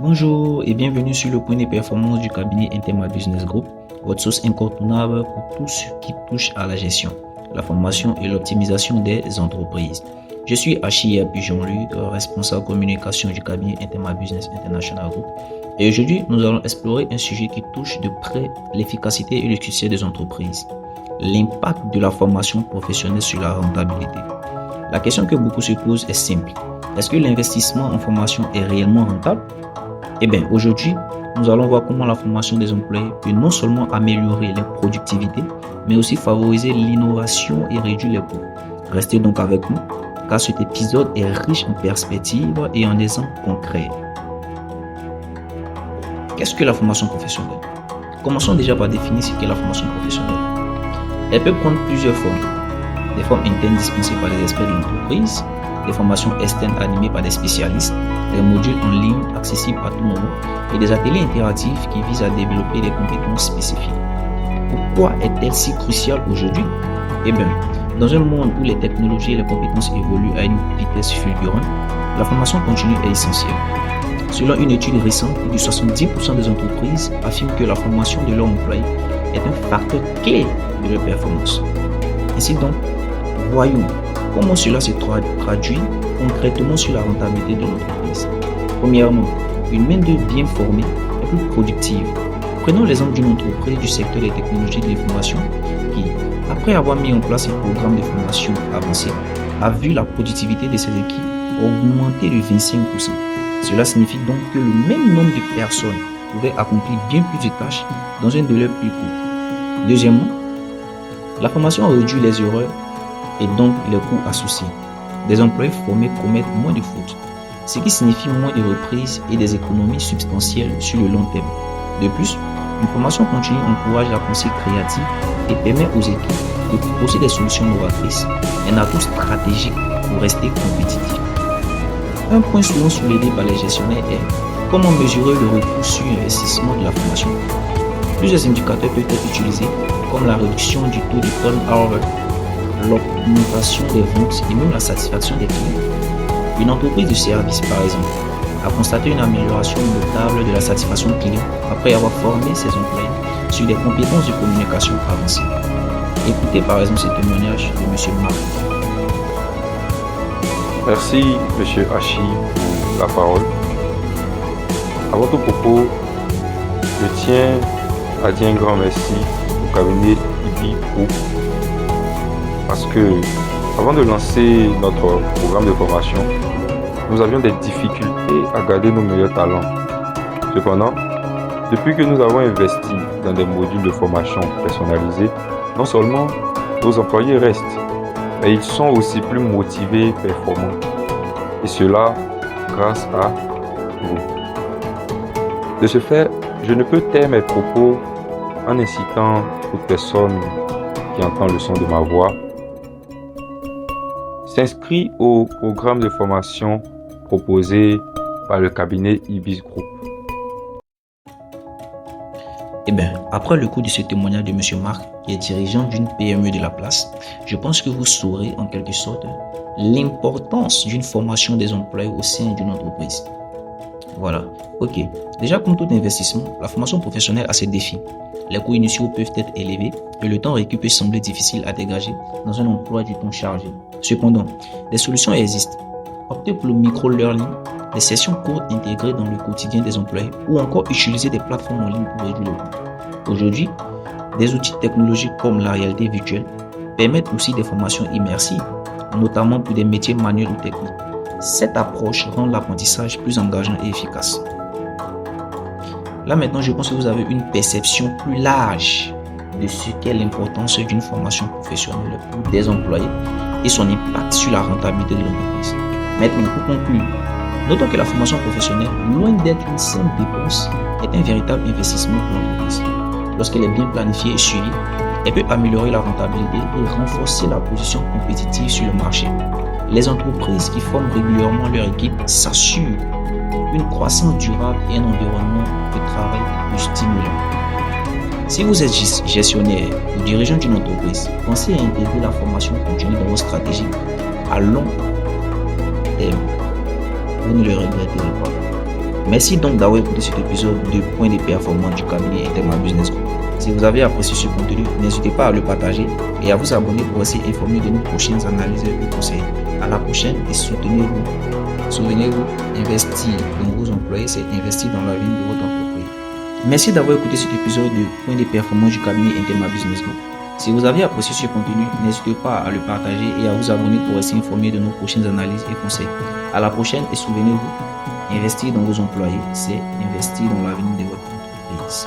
Bonjour et bienvenue sur le point de performance du cabinet Interma Business Group, votre source incontournable pour tout ce qui touche à la gestion, la formation et l'optimisation des entreprises. Je suis Achille Jean-Luc, responsable communication du cabinet Interma Business International Group. Et aujourd'hui, nous allons explorer un sujet qui touche de près l'efficacité et le succès des entreprises, l'impact de la formation professionnelle sur la rentabilité. La question que beaucoup se posent est simple. Est-ce que l'investissement en formation est réellement rentable? Eh bien, aujourd'hui, nous allons voir comment la formation des employés peut non seulement améliorer leur productivité, mais aussi favoriser l'innovation et réduire les coûts. Restez donc avec nous, car cet épisode est riche en perspectives et en exemples concrets. Qu'est-ce que la formation professionnelle? Commençons déjà par définir ce qu'est la formation professionnelle. Elle peut prendre plusieurs formes. Des formes internes dispensées par les experts de l'entreprise, des formations externes animées par des spécialistes, des modules en ligne accessibles à tout moment et des ateliers interactifs qui visent à développer des compétences spécifiques. Pourquoi est-elle si cruciale aujourd'hui? Eh bien, dans un monde où les technologies et les compétences évoluent à une vitesse fulgurante, la formation continue est essentielle. Selon une étude récente, plus de 70% des entreprises affirment que la formation de leurs employés est un facteur clé de leur performance. Ainsi donc, voyons comment cela se traduit concrètement sur la rentabilité de l'entreprise. Premièrement, une main-d'œuvre bien formée est plus productive. Prenons l'exemple d'une entreprise du secteur des technologies de l'information qui, après avoir mis en place un programme de formation avancé, a vu la productivité de ses équipes augmenter de 25%. Cela signifie donc que le même nombre de personnes pourraient accomplir bien plus de tâches dans un délai plus court. Deuxièmement, la formation réduit les erreurs et donc les coûts associés. Des employés formés commettent moins de fautes, ce qui signifie moins de reprises et des économies substantielles sur le long terme. De plus, une formation continue encourage la pensée créative et permet aux équipes de proposer des solutions novatrices, un atout stratégique pour rester compétitif. Un point souvent soulevé par les gestionnaires est comment mesurer le retour sur investissement de la formation. Plusieurs indicateurs peuvent être utilisés comme la réduction du taux de turnover, l'augmentation des ventes et même la satisfaction des clients. Une entreprise de service, par exemple, a constaté une amélioration notable de la satisfaction client après avoir formé ses employés sur des compétences de communication avancées. Écoutez par exemple ce témoignage de M. Marc. Merci M. Hachi pour la parole. À votre propos, je tiens à dire un grand merci au cabinet IBI Group parce que avant de lancer notre programme de formation, nous avions des difficultés à garder nos meilleurs talents. Cependant, depuis que nous avons investi dans des modules de formation personnalisés, non seulement nos employés restent, mais ils sont aussi plus motivés et performants. Et cela grâce à vous. De ce fait, je ne peux taire mes propos en incitant toute personne qui entend le son de ma voix s'inscrit au programme de formation proposé par le cabinet IBIS Group. Eh bien, après le coup de ce témoignage de M. Marc, qui est dirigeant d'une PME de la place, je pense que vous saurez en quelque sorte l'importance d'une formation des employés au sein d'une entreprise. Voilà, ok. Déjà, comme tout investissement, la formation professionnelle a ses défis. Les coûts initiaux peuvent être élevés et le temps requis peut sembler difficile à dégager dans un emploi du temps chargé. Cependant, des solutions existent. Optez pour le micro-learning, des sessions courtes intégrées dans le quotidien des employés ou encore utiliser des plateformes en ligne pour réduire le coût. Aujourd'hui, des outils technologiques comme la réalité virtuelle permettent aussi des formations immersives, notamment pour des métiers manuels ou techniques. Cette approche rend l'apprentissage plus engageant et efficace. Là maintenant, je pense que vous avez une perception plus large de ce qu'est l'importance d'une formation professionnelle pour des employés et son impact sur la rentabilité de l'entreprise. Maintenant, pour conclure, notons que la formation professionnelle, loin d'être une simple dépense, est un véritable investissement pour l'entreprise. Lorsqu'elle est bien planifiée et suivie, elle peut améliorer la rentabilité et renforcer la position compétitive sur le marché. Les entreprises qui forment régulièrement leur équipe s'assurent une croissance durable et un environnement de travail plus stimulant. Si vous êtes gestionnaire ou dirigeant d'une entreprise, pensez à intégrer la formation continue dans vos stratégies à long terme. Vous ne le regretterez pas. Merci donc d'avoir écouté cet épisode de Point de performance du cabinet Interma Business Group. Si vous avez apprécié ce contenu, n'hésitez pas à le partager et à vous abonner pour rester informé de nos prochaines analyses et conseils. À la prochaine et soutenez-vous. Souvenez-vous, investir dans vos employés, c'est investir dans l'avenir de votre entreprise. Merci d'avoir écouté cet épisode de Point de performance du cabinet Interma Business Group. Si vous avez apprécié ce contenu, n'hésitez pas à le partager et à vous abonner pour rester informé de nos prochaines analyses et conseils. À la prochaine et souvenez-vous, investir dans vos employés, c'est investir dans l'avenir de votre entreprise.